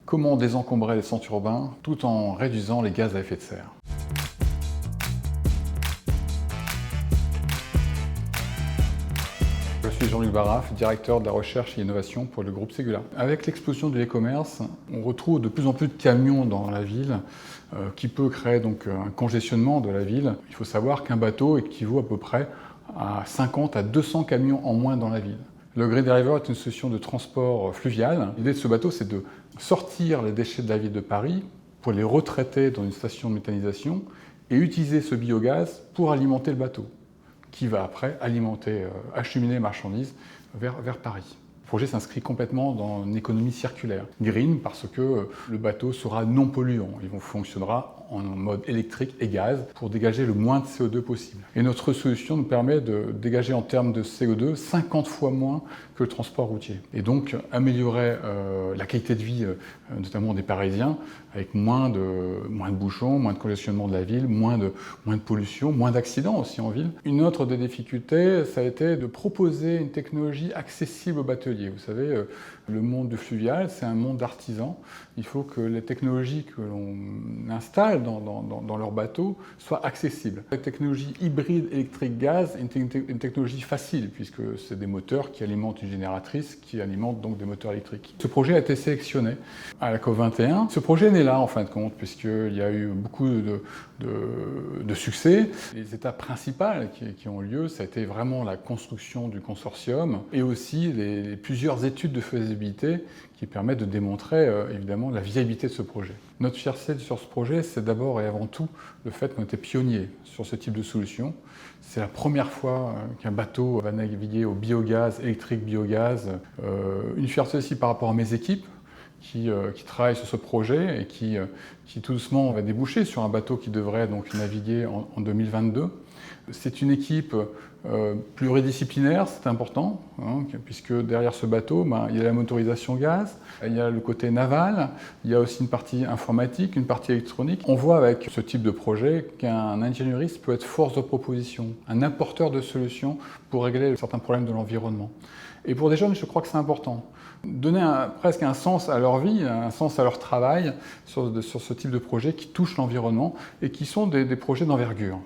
Comment désencombrer les centres urbains tout en réduisant les gaz à effet de serre? Je suis Jean-Luc Barraf, directeur de la recherche et innovation pour le groupe Ségula. Avec l'explosion du e-commerce, on retrouve de plus en plus de camions dans la ville, qui peut créer donc un congestionnement de la ville. Il faut savoir qu'un bateau équivaut à peu près à 50 à 200 camions en moins dans la ville. Le Green Driver est une solution de transport fluvial. L'idée de ce bateau, c'est de sortir les déchets de la ville de Paris pour les retraiter dans une station de méthanisation et utiliser ce biogaz pour alimenter le bateau, qui va après acheminer les marchandises vers Paris. Le projet s'inscrit complètement dans une économie circulaire. Green parce que le bateau sera non polluant. Il fonctionnera en mode électrique et gaz pour dégager le moins de CO2 possible. Et notre solution nous permet de dégager en termes de CO2 50 fois moins que le transport routier. Et donc améliorer la qualité de vie, notamment des Parisiens, avec moins de bouchons, moins de congestionnement de la ville, moins de pollution, moins d'accidents aussi en ville. Une autre des difficultés, ça a été de proposer une technologie accessible aux bateliers. Vous savez, le monde du fluvial, c'est un monde d'artisans. Il faut que les technologies que l'on installe dans leur bateau soient accessibles. La technologie hybride électrique-gaz est une technologie facile, puisque c'est des moteurs qui alimentent une génératrice, qui alimente donc des moteurs électriques. Ce projet a été sélectionné à la COP21. Ce projet est né là, en fin de compte, puisqu'il y a eu beaucoup de succès. Les étapes principales qui ont lieu, ça a été vraiment la construction du consortium et aussi les plusieurs études de faisabilité qui permettent de démontrer évidemment la viabilité de ce projet. Notre fierté sur ce projet, c'est d'abord et avant tout le fait qu'on était pionnier sur ce type de solution. C'est la première fois qu'un bateau va naviguer au biogaz, électrique biogaz. Une fierté aussi par rapport à mes équipes qui travaillent sur ce projet et qui tout doucement va déboucher sur un bateau qui devrait donc naviguer en 2022. C'est une équipe pluridisciplinaire, c'est important, hein, puisque derrière ce bateau, il y a la motorisation gaz, il y a le côté naval, il y a aussi une partie informatique, une partie électronique. On voit avec ce type de projet qu'un ingéniériste peut être force de proposition, un apporteur de solutions pour régler certains problèmes de l'environnement. Et pour des jeunes, je crois que c'est important. Donner presque un sens à leur vie, un sens à leur travail sur ce type de projet qui touchent l'environnement et qui sont des projets d'envergure.